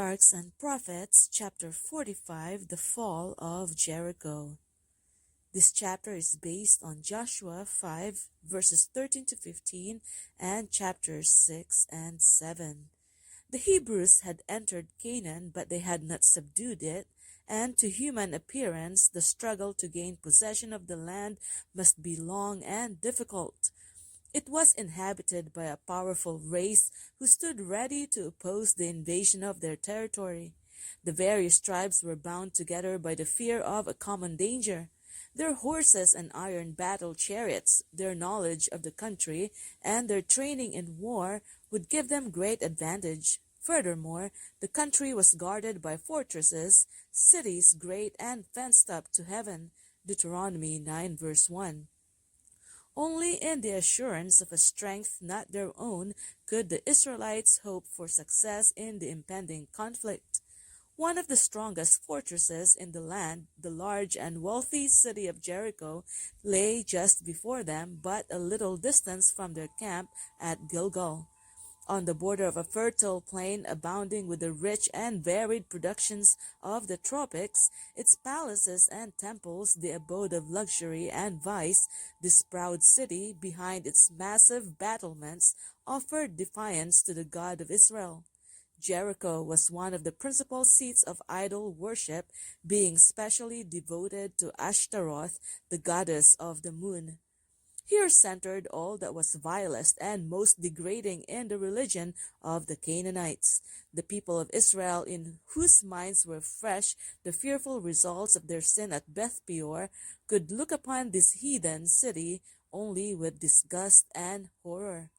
Patriarchs and Prophets, chapter 45, the Fall of Jericho. This chapter is based on Joshua 5, verses 13 to 15, and chapters 6 and 7. The Hebrews had entered Canaan, but they had not subdued it, and to human appearance, the struggle to gain possession of the land must be long and difficult. It was inhabited by a powerful race who stood ready to oppose the invasion of their territory. The various tribes were bound together by the fear of a common danger. Their horses and iron battle chariots, their knowledge of the country, and their training in war would give them great advantage. Furthermore, the country was guarded by fortresses, cities great and fenced up to heaven. Deuteronomy 9 verse 1. Only in the assurance of a strength not their own could the Israelites hope for success in the impending conflict. One of the strongest fortresses in the land, the large and wealthy city of Jericho, lay just before them, but a little distance from their camp at Gilgal. On the border of a fertile plain abounding with the rich and varied productions of the tropics, its palaces and temples the abode of luxury and vice, this proud city, behind its massive battlements, offered defiance to the God of Israel. Jericho was one of the principal seats of idol worship, being specially devoted to Ashtaroth, the goddess of the moon. Here centered all that was vilest and most degrading in the religion of the Canaanites, the people of Israel in whose minds were fresh the fearful results of their sin at Beth Peor, could look upon this heathen city only with disgust and horror.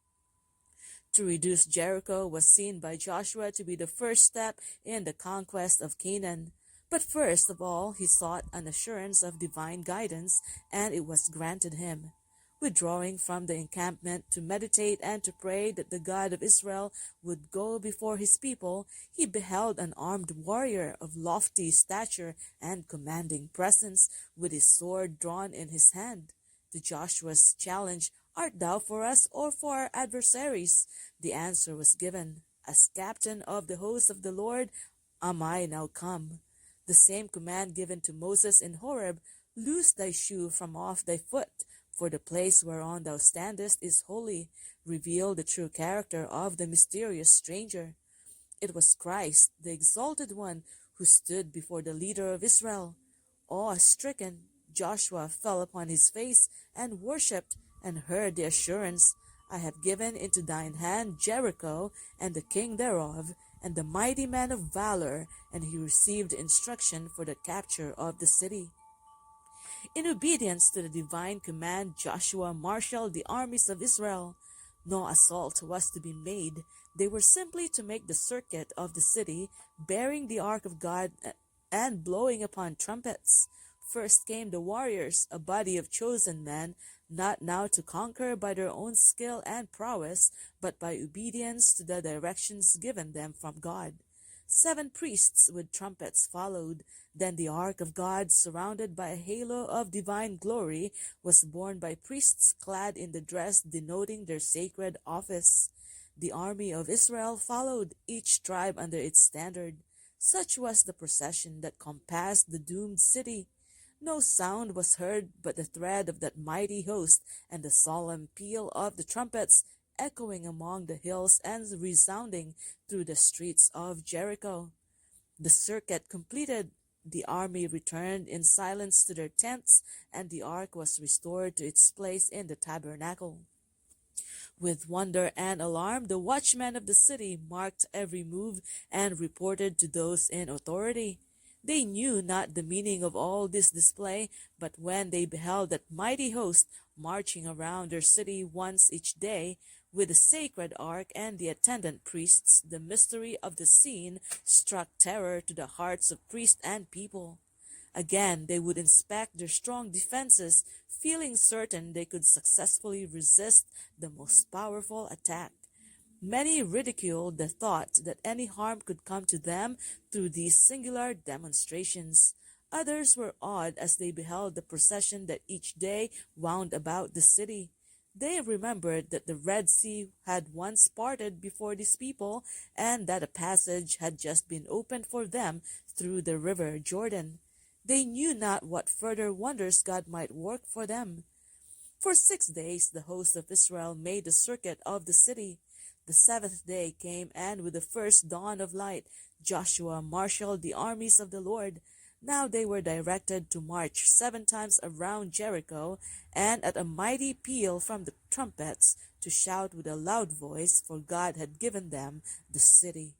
To reduce Jericho was seen by Joshua to be the first step in the conquest of Canaan. But first of all, he sought an assurance of divine guidance, and it was granted him. Withdrawing from the encampment to meditate and to pray that the God of Israel would go before his people, he beheld an armed warrior of lofty stature and commanding presence, with his sword drawn in his hand. To Joshua's challenge, "Art thou for us or for our adversaries?" the answer was given, "As captain of the host of the Lord am I now come." The same command given to Moses in Horeb, "Loose thy shoe from off thy foot, for the place whereon thou standest is holy," revealed the true character of the mysterious stranger. It was Christ, the exalted one, who stood before the leader of Israel. Awe-stricken, Joshua fell upon his face and worshipped, and heard the assurance, "I have given into thine hand Jericho, and the king thereof, and the mighty men of valor," and he received instruction for the capture of the city. In obedience to the divine command, Joshua marshaled the armies of Israel. No assault was to be made. They were simply to make the circuit of the city, bearing the ark of God and blowing upon trumpets. First came the warriors, a body of chosen men, not now to conquer by their own skill and prowess, but by obedience to the directions given them from God. 7 priests with trumpets followed. Then the ark of God, surrounded by a halo of divine glory, was borne by priests clad in the dress denoting their sacred office. The army of Israel followed, each tribe under its standard. Such was the procession that compassed the doomed city. No sound was heard but the tread of that mighty host and the solemn peal of the trumpets, echoing among the hills and resounding through the streets of Jericho. The circuit completed, the army returned in silence to their tents, and the ark was restored to its place in the tabernacle. With wonder and alarm, the watchmen of the city marked every move and reported to those in authority. They knew not the meaning of all this display, but when they beheld that mighty host marching around their city once each day, with the sacred ark and the attendant priests, the mystery of the scene struck terror to the hearts of priest and people. Again they would inspect their strong defenses, feeling certain they could successfully resist the most powerful attack. Many ridiculed the thought that any harm could come to them through these singular demonstrations. Others were awed as they beheld the procession that each day wound about the city. They remembered that the Red Sea had once parted before these people and that a passage had just been opened for them through the river Jordan. They knew not what further wonders God might work for them. For 6 days the host of Israel made the circuit of the city. The seventh day came, and with the first dawn of light, Joshua marshaled the armies of the Lord. Now they were directed to march 7 times around Jericho, and at a mighty peal from the trumpets to shout with a loud voice, for God had given them the city.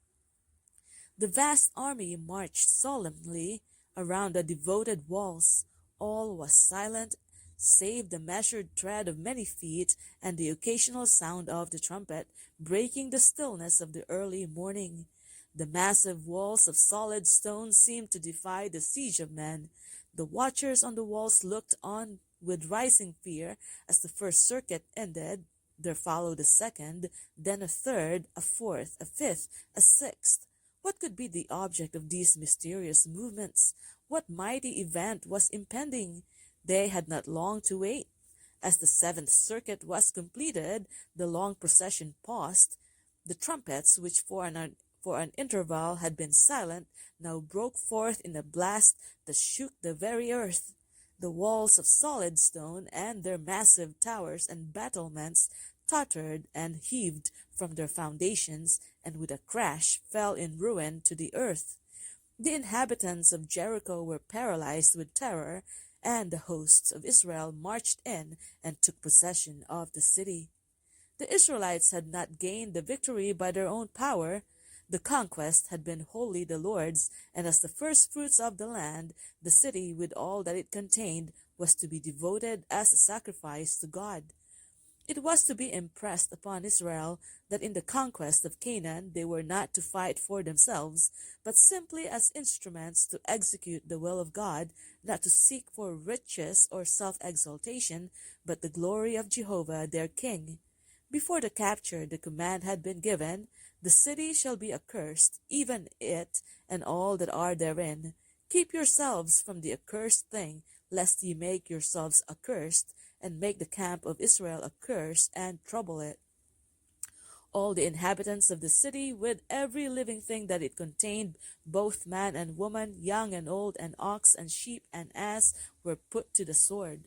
The vast army marched solemnly around the devoted walls. All was silent save the measured tread of many feet and the occasional sound of the trumpet, breaking the stillness of the early morning. The massive walls of solid stone seemed to defy the siege of men. The watchers on the walls looked on with rising fear as the first circuit ended. There followed a second, then a third, a fourth, a fifth, a sixth. What could be the object of these mysterious movements? What mighty event was impending? They had not long to wait. As the seventh circuit was completed, the long procession paused. The trumpets, which for an interval had been silent, now broke forth in a blast that shook the very earth. The walls of solid stone and their massive towers and battlements tottered and heaved from their foundations, and with a crash fell in ruin to the earth. The inhabitants of Jericho were paralyzed with terror, and the hosts of Israel marched in and took possession of the city. The Israelites had not gained the victory by their own power. The conquest had been wholly the Lord's, and as the first fruits of the land, the city with all that it contained was to be devoted as a sacrifice to God. It was to be impressed upon Israel that in the conquest of Canaan they were not to fight for themselves, but simply as instruments to execute the will of God, not to seek for riches or self-exaltation, but the glory of Jehovah their King. Before the capture the command had been given, "The city shall be accursed, even it and all that are therein. Keep yourselves from the accursed thing, lest ye make yourselves accursed, and make the camp of Israel accursed, and trouble it." All the inhabitants of the city, with every living thing that it contained, both man and woman, young and old, and ox and sheep and ass, were put to the sword.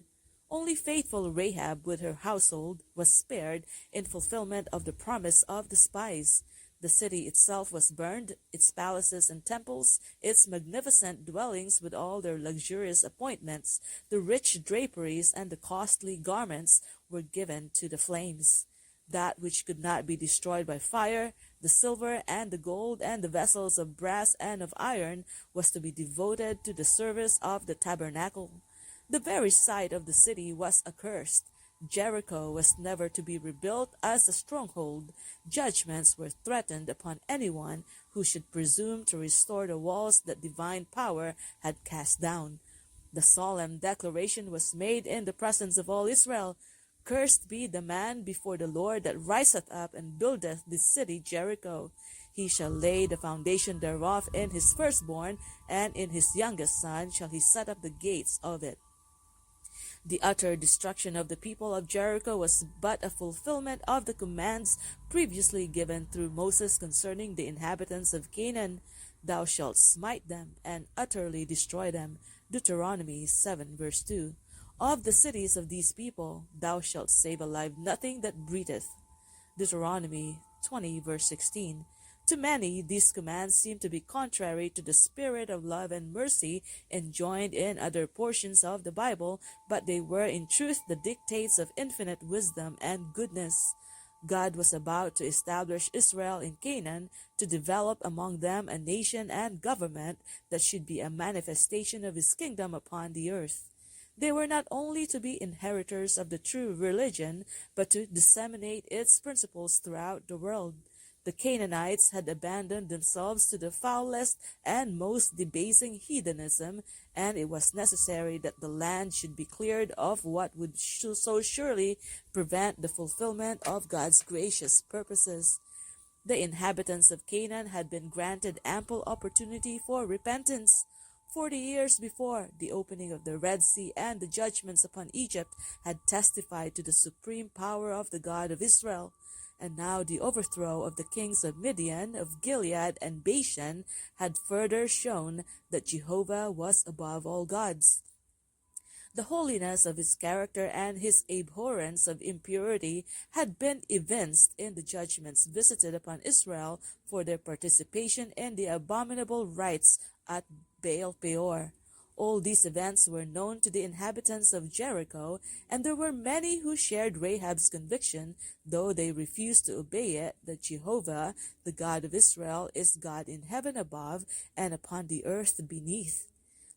Only faithful Rahab with her household was spared in fulfillment of the promise of the spies. The city itself was burned, its palaces and temples, its magnificent dwellings with all their luxurious appointments, the rich draperies and the costly garments were given to the flames. That which could not be destroyed by fire, the silver and the gold and the vessels of brass and of iron, was to be devoted to the service of the tabernacle. The very site of the city was accursed. Jericho was never to be rebuilt as a stronghold. Judgments were threatened upon anyone who should presume to restore the walls that divine power had cast down. The solemn declaration was made in the presence of all Israel: "Cursed be the man before the Lord that riseth up and buildeth this city Jericho. He shall lay the foundation thereof in his firstborn, and in his youngest son shall he set up the gates of it." The utter destruction of the people of Jericho was but a fulfillment of the commands previously given through Moses concerning the inhabitants of Canaan. "Thou shalt smite them and utterly destroy them." Deuteronomy 7 verse 2. "Of the cities of these people thou shalt save alive nothing that breatheth." Deuteronomy 20 verse 16. To many, these commands seem to be contrary to the spirit of love and mercy enjoined in other portions of the Bible, but they were in truth the dictates of infinite wisdom and goodness. God was about to establish Israel in Canaan, to develop among them a nation and government that should be a manifestation of his kingdom upon the earth. They were not only to be inheritors of the true religion, but to disseminate its principles throughout the world. The Canaanites had abandoned themselves to the foulest and most debasing heathenism, and it was necessary that the land should be cleared of what would so surely prevent the fulfillment of God's gracious purposes. The inhabitants of Canaan had been granted ample opportunity for repentance. 40 years before, the opening of the Red Sea and the judgments upon Egypt had testified to the supreme power of the God of Israel. And now the overthrow of the kings of Midian, of Gilead, and Bashan had further shown that Jehovah was above all gods. The holiness of his character and his abhorrence of impurity had been evinced in the judgments visited upon Israel for their participation in the abominable rites at Baal Peor. All these events were known to the inhabitants of Jericho, and there were many who shared Rahab's conviction, though they refused to obey it, that Jehovah, the God of Israel, is God in heaven above and upon the earth beneath.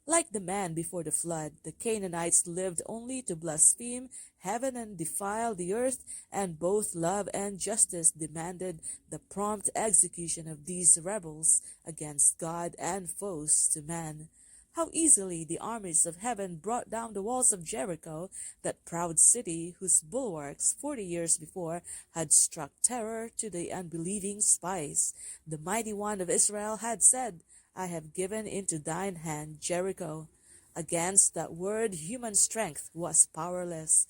Like the man before the flood, the Canaanites lived only to blaspheme heaven and defile the earth, and both love and justice demanded the prompt execution of these rebels against God and foes to man. How easily the armies of heaven brought down the walls of Jericho, that proud city whose bulwarks 40 years before had struck terror to the unbelieving spies. The mighty one of Israel had said, I have given into thine hand Jericho. Against that word human strength was powerless.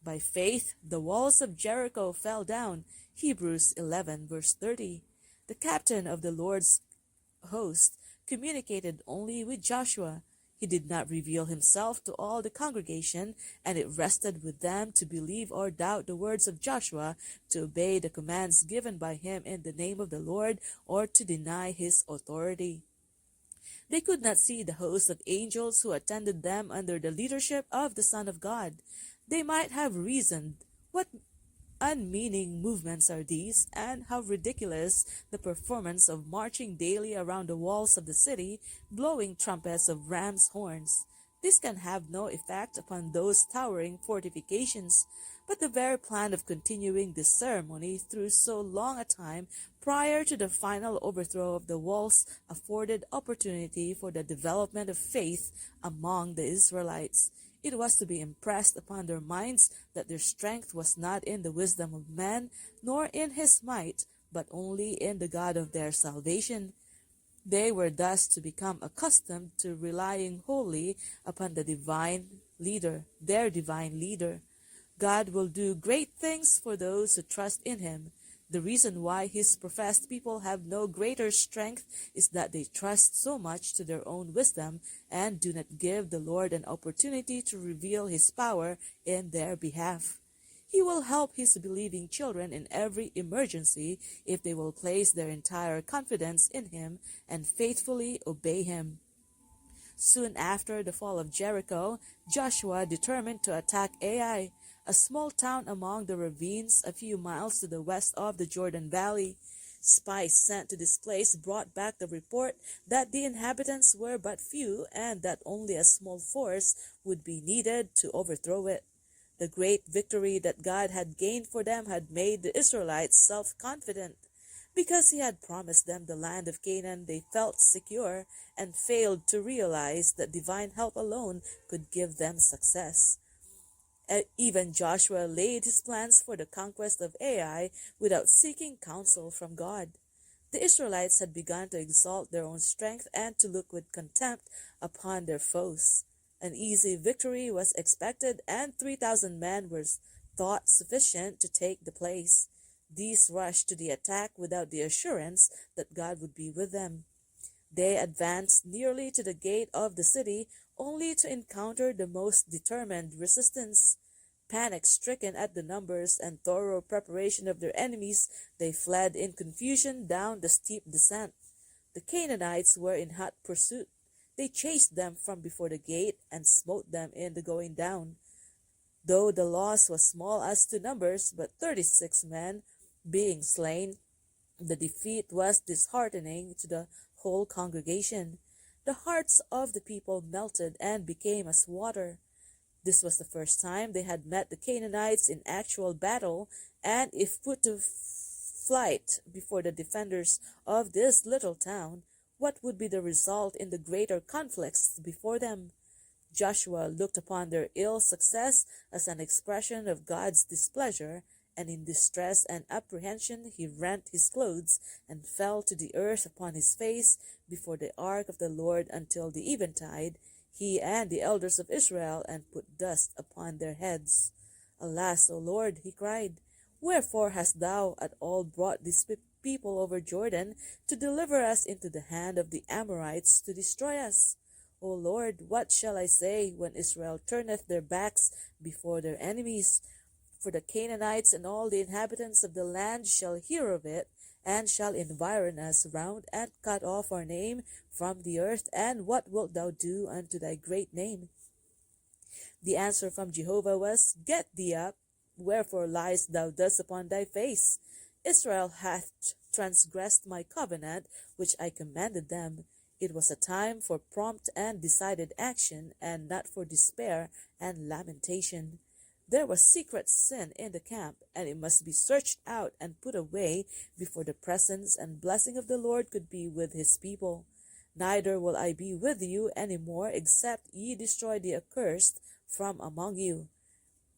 By faith the walls of Jericho fell down. Hebrews 11 verse 30. The captain of the Lord's host communicated only with Joshua. He did not reveal himself to all the congregation, and it rested with them to believe or doubt the words of Joshua, to obey the commands given by him in the name of the Lord, or to deny his authority. They could not see the host of angels who attended them under the leadership of the Son of God. They might have reasoned, what unmeaning movements are these, and how ridiculous the performance of marching daily around the walls of the city, blowing trumpets of ram's horns. This can have no effect upon those towering fortifications, but the very plan of continuing this ceremony through so long a time prior to the final overthrow of the walls afforded opportunity for the development of faith among the Israelites. It was to be impressed upon their minds that their strength was not in the wisdom of man, nor in his might, but only in the God of their salvation. They were thus to become accustomed to relying wholly upon the divine leader, their divine leader. God will do great things for those who trust in him. The reason why his professed people have no greater strength is that they trust so much to their own wisdom and do not give the Lord an opportunity to reveal his power in their behalf. He will help his believing children in every emergency if they will place their entire confidence in him and faithfully obey him. Soon after the fall of Jericho, Joshua determined to attack Ai, a small town among the ravines a few miles to the west of the Jordan Valley. Spies sent to this place brought back the report that the inhabitants were but few and that only a small force would be needed to overthrow it. The great victory that God had gained for them had made the Israelites self-confident. Because he had promised them the land of Canaan, they felt secure and failed to realize that divine help alone could give them success. Even Joshua laid his plans for the conquest of Ai without seeking counsel from God. The Israelites had begun to exalt their own strength and to look with contempt upon their foes. An easy victory was expected, and 3,000 men were thought sufficient to take the place. These rushed to the attack without the assurance that God would be with them. They advanced nearly to the gate of the city, only to encounter the most determined resistance. Panic-stricken at the numbers and thorough preparation of their enemies, they fled in confusion down the steep descent. The Canaanites were in hot pursuit. They chased them from before the gate and smote them in the going down. Though the loss was small as to numbers, but 36 men being slain, the defeat was disheartening to the whole congregation. The hearts of the people melted and became as water. This was the first time they had met the Canaanites in actual battle, and if put to flight before the defenders of this little town, what would be the result in the greater conflicts before them? Joshua looked upon their ill success as an expression of God's displeasure, And in distress and apprehension he rent his clothes, and fell to the earth upon his face before the ark of the Lord until the eventide, he and the elders of Israel, and put dust upon their heads. Alas, O Lord, he cried, wherefore hast thou at all brought this people over Jordan to deliver us into the hand of the Amorites to destroy us? O Lord, what shall I say when Israel turneth their backs before their enemies? For the Canaanites and all the inhabitants of the land shall hear of it, and shall environ us round, and cut off our name from the earth. And what wilt thou do unto thy great name? The answer from Jehovah was, Get thee up, wherefore liest thou thus upon thy face? Israel hath transgressed my covenant, which I commanded them. It was a time for prompt and decided action, and not for despair and lamentation. There was secret sin in the camp, and it must be searched out and put away before the presence and blessing of the Lord could be with his people. Neither will I be with you any more, except ye destroy the accursed from among you.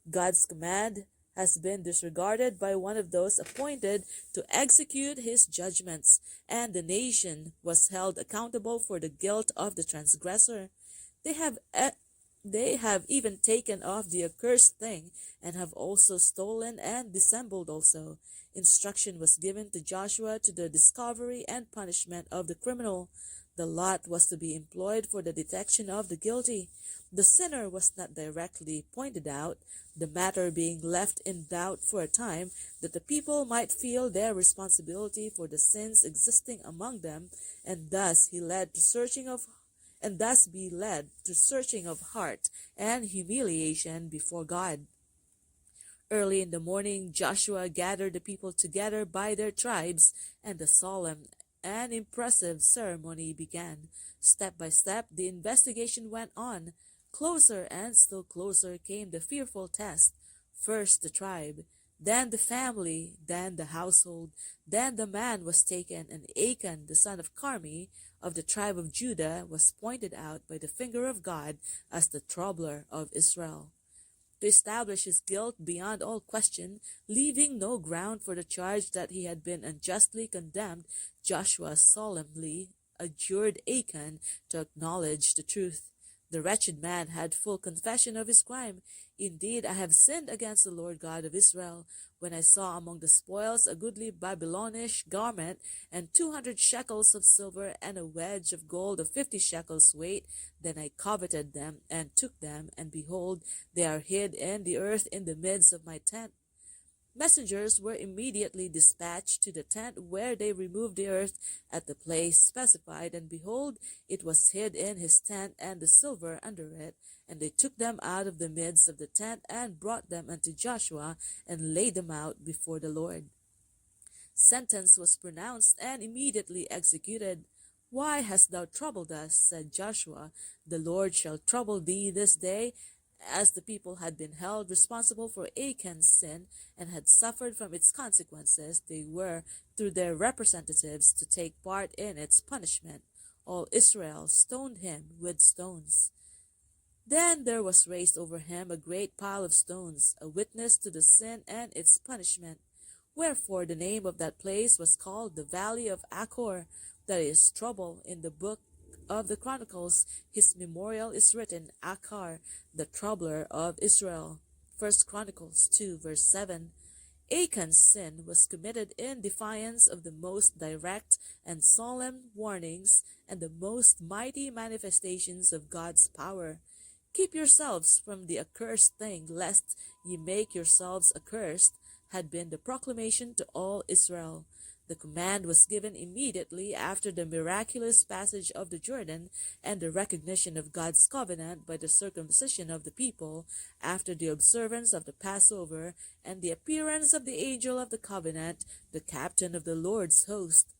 God's command has been disregarded by one of those appointed to execute his judgments, and the nation was held accountable for the guilt of the transgressor. They have even taken off the accursed thing, and have also stolen and dissembled also. Instruction was given to Joshua to the discovery and punishment of the criminal. The lot was to be employed for the detection of the guilty. The sinner was not directly pointed out, the matter being left in doubt for a time, that the people might feel their responsibility for the sins existing among them, and thus be led to searching of heart and humiliation before God. Early in the morning Joshua gathered the people together by their tribes, and the solemn and impressive ceremony began. Step by step the investigation went on. Closer and still closer came the fearful test. First the tribe, then the family, then the household, then the man was taken, and Achan, the son of Carmi, of the tribe of Judah, was pointed out by the finger of God as the troubler of Israel. To establish his guilt beyond all question, leaving no ground for the charge that he had been unjustly condemned, Joshua solemnly adjured Achan to acknowledge the truth. The wretched man had full confession of his crime. Indeed, I have sinned against the Lord God of Israel. When I saw among the spoils a goodly Babylonish garment, and 200 shekels of silver, and a wedge of gold of 50 shekels weight, then I coveted them, and took them, and behold, they are hid in the earth in the midst of my tent. Messengers were immediately dispatched to the tent, where they removed the earth at the place specified, and behold, it was hid in his tent, and the silver under it. And they took them out of the midst of the tent, and brought them unto Joshua, and laid them out before the Lord. Sentence was pronounced, and immediately executed. Why hast thou troubled us? Said Joshua. The Lord shall trouble thee this day. As the people had been held responsible for Achan's sin, and had suffered from its consequences, they were, through their representatives, to take part in its punishment. All Israel stoned him with stones. Then there was raised over him a great pile of stones, a witness to the sin and its punishment. Wherefore the name of that place was called the Valley of Achor, that is, trouble. In the book of the Chronicles his memorial is written, Achar, the troubler of Israel. 1 Chronicles 2 verse 7. Achan's sin was committed in defiance of the most direct and solemn warnings and the most mighty manifestations of God's power. Keep yourselves from the accursed thing, lest ye make yourselves accursed, had been the proclamation to all Israel. The command was given immediately after the miraculous passage of the Jordan and the recognition of God's covenant by the circumcision of the people, after the observance of the Passover, and the appearance of the angel of the covenant, the captain of the Lord's host.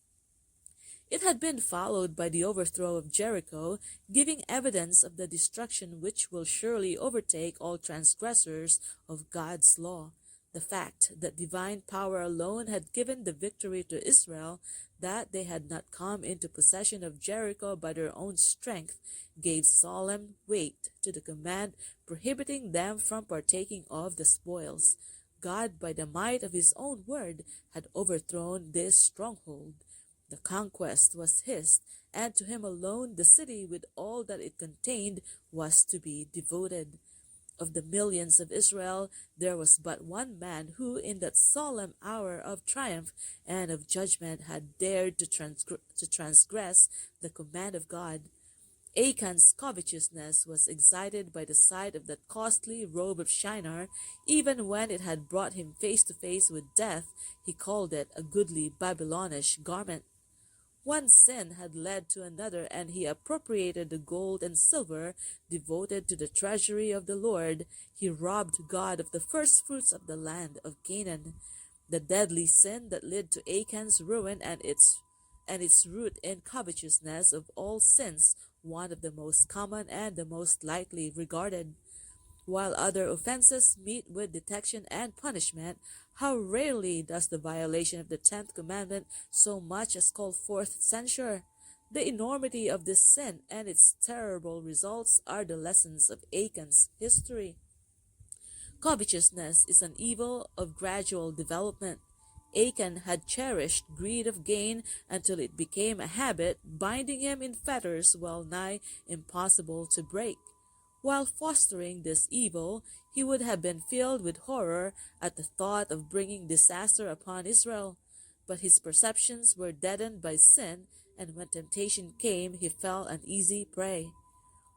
It had been followed by the overthrow of Jericho, giving evidence of the destruction which will surely overtake all transgressors of God's law. The fact that divine power alone had given the victory to Israel, that they had not come into possession of Jericho by their own strength, gave solemn weight to the command prohibiting them from partaking of the spoils. God, by the might of his own word, had overthrown this stronghold. The conquest was his, and to him alone the city with all that it contained was to be devoted. Of the millions of Israel, there was but one man who, in that solemn hour of triumph and of judgment, had dared to transgress the command of God. Achan's covetousness was excited by the sight of that costly robe of Shinar. Even when it had brought him face to face with death, he called it a goodly Babylonish garment. One sin had led to another, and he appropriated the gold and silver devoted to the treasury of the Lord. He robbed God of the first fruits of the land of Canaan. The deadly sin that led to Achan's ruin and its root in covetousness of all sins, one of the most common and the most lightly regarded. While other offenses meet with detection and punishment, how rarely does the violation of the 10th commandment so much as call forth censure? The enormity of this sin and its terrible results are the lessons of Achan's history. Covetousness is an evil of gradual development. Achan had cherished greed of gain until it became a habit, binding him in fetters well nigh impossible to break. While fostering this evil, he would have been filled with horror at the thought of bringing disaster upon Israel. But his perceptions were deadened by sin, and when temptation came, he fell an easy prey.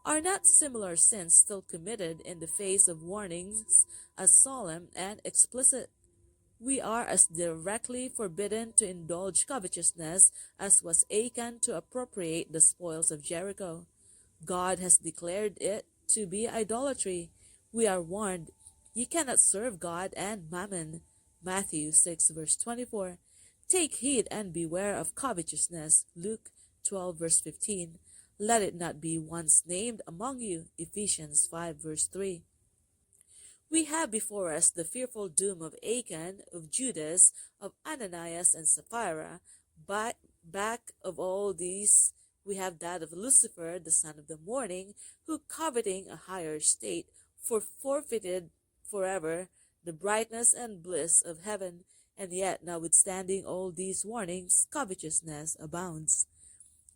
Are not similar sins still committed in the face of warnings as solemn and explicit? We are as directly forbidden to indulge covetousness as was Achan to appropriate the spoils of Jericho. God has declared it to be idolatry. We are warned, "Ye cannot serve God and mammon." Matthew 6 verse 24. Take heed and beware of covetousness. Luke 12 verse 15. Let it not be once named among you. Ephesians 5 verse 3. We have before us the fearful doom of Achan, of Judas, of Ananias and Sapphira. But back of all these, we have that of Lucifer, the son of the morning, who, coveting a higher state, forfeited forever the brightness and bliss of heaven. And yet, notwithstanding all these warnings, covetousness abounds.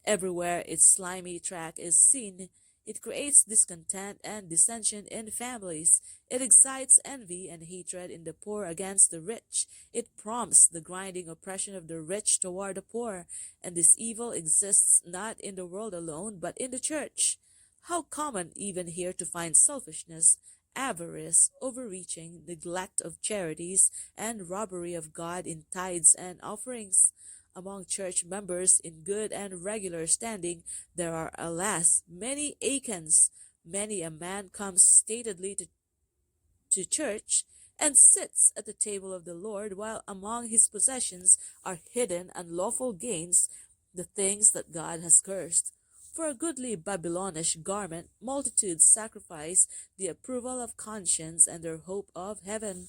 Everywhere its slimy track is seen, it creates discontent and dissension in families. It excites envy and hatred in the poor against the rich. It prompts the grinding oppression of the rich toward the poor. And this evil exists not in the world alone, but in the church. How common even here to find selfishness, avarice, overreaching, neglect of charities, and robbery of God in tithes and offerings. Among church members in good and regular standing, there are, alas, many Achans. Many a man comes statedly to church and sits at the table of the Lord, while among his possessions are hidden unlawful gains, the things that God has cursed. For a goodly Babylonish garment, multitudes sacrifice the approval of conscience and their hope of heaven.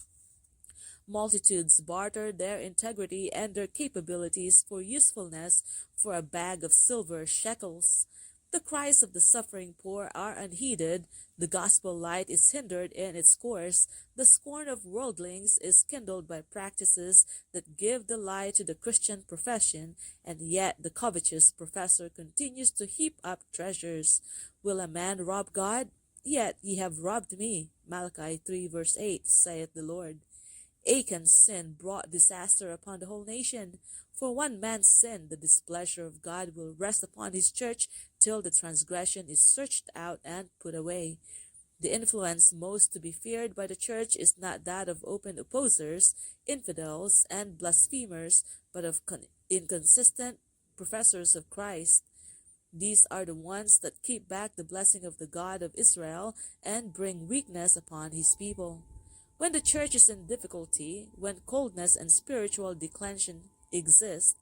Multitudes barter their integrity and their capabilities for usefulness for a bag of silver shekels. The cries of the suffering poor are unheeded. The gospel light is hindered in its course. The scorn of worldlings is kindled by practices that give the lie to the Christian profession, and yet the covetous professor continues to heap up treasures. Will a man rob God? Yet ye have robbed me. Malachi 3 verse 8, saith the Lord. Achan's sin brought disaster upon the whole nation. For one man's sin, the displeasure of God will rest upon his church till the transgression is searched out and put away. The influence most to be feared by the church is not that of open opposers, infidels, and blasphemers, but of inconsistent professors of Christ. These are the ones that keep back the blessing of the God of Israel and bring weakness upon his people. When the church is in difficulty, when coldness and spiritual declension exist,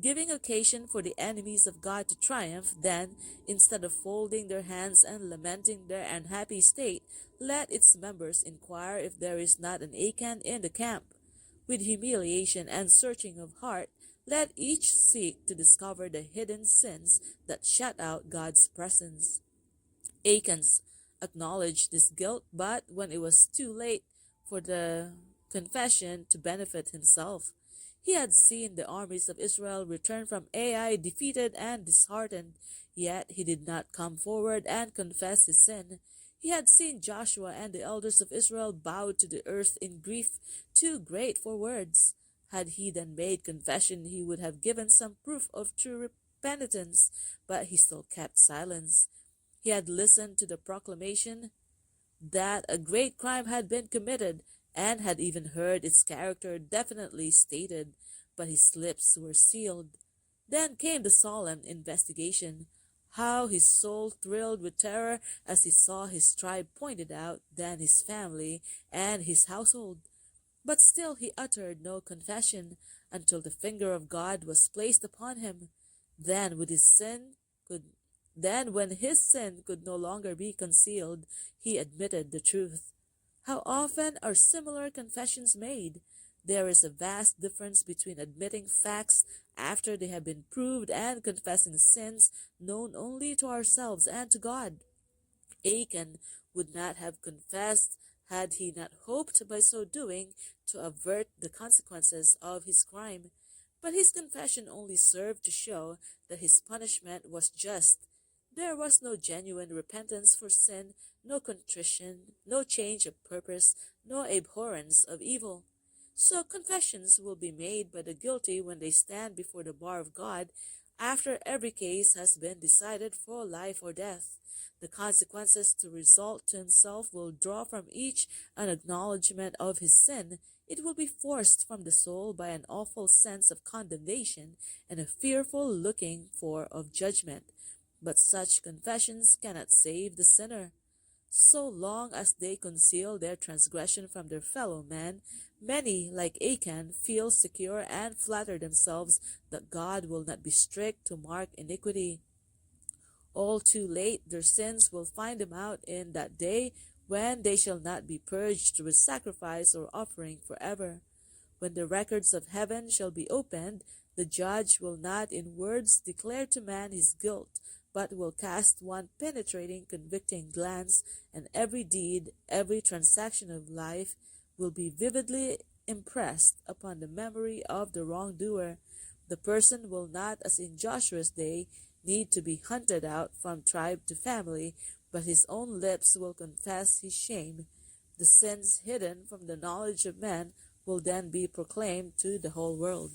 giving occasion for the enemies of God to triumph, then, instead of folding their hands and lamenting their unhappy state, let its members inquire if there is not an Achan in the camp. With humiliation and searching of heart, let each seek to discover the hidden sins that shut out God's presence. Achan's acknowledged this guilt, but when it was too late for the confession to benefit himself. He had seen the armies of Israel return from Ai defeated and disheartened, yet he did not come forward and confess his sin. He had seen Joshua and the elders of Israel bow to the earth in grief too great for words. Had he then made confession, he would have given some proof of true penitence, but he still kept silence. He had listened to the proclamation that a great crime had been committed, and had even heard its character definitely stated, but his lips were sealed. Then came the solemn investigation. How his soul thrilled with terror as he saw his tribe pointed out, then his family and his household. But still he uttered no confession until the finger of God was placed upon him. Then with his sin could then when his sin could no longer be concealed, he admitted the truth. How often are similar confessions made? There is a vast difference between admitting facts after they have been proved and confessing sins known only to ourselves and to God. Achan would not have confessed had he not hoped by so doing to avert the consequences of his crime. But his confession only served to show that his punishment was just. There was no genuine repentance for sin, no contrition, no change of purpose, no abhorrence of evil. So confessions will be made by the guilty when they stand before the bar of God after every case has been decided for life or death. The consequences to result to himself will draw from each an acknowledgement of his sin. It will be forced from the soul by an awful sense of condemnation and a fearful looking for of judgment. But such confessions cannot save the sinner. So long as they conceal their transgression from their fellow men, many, like Achan, feel secure and flatter themselves that God will not be strict to mark iniquity. All too late their sins will find them out in that day when they shall not be purged with sacrifice or offering forever. When the records of heaven shall be opened, the judge will not in words declare to man his guilt, but will cast one penetrating, convicting glance, and every deed, every transaction of life will be vividly impressed upon the memory of the wrongdoer. The person will not, as in Joshua's day, need to be hunted out from tribe to family, but his own lips will confess his shame. The sins hidden from the knowledge of men will then be proclaimed to the whole world.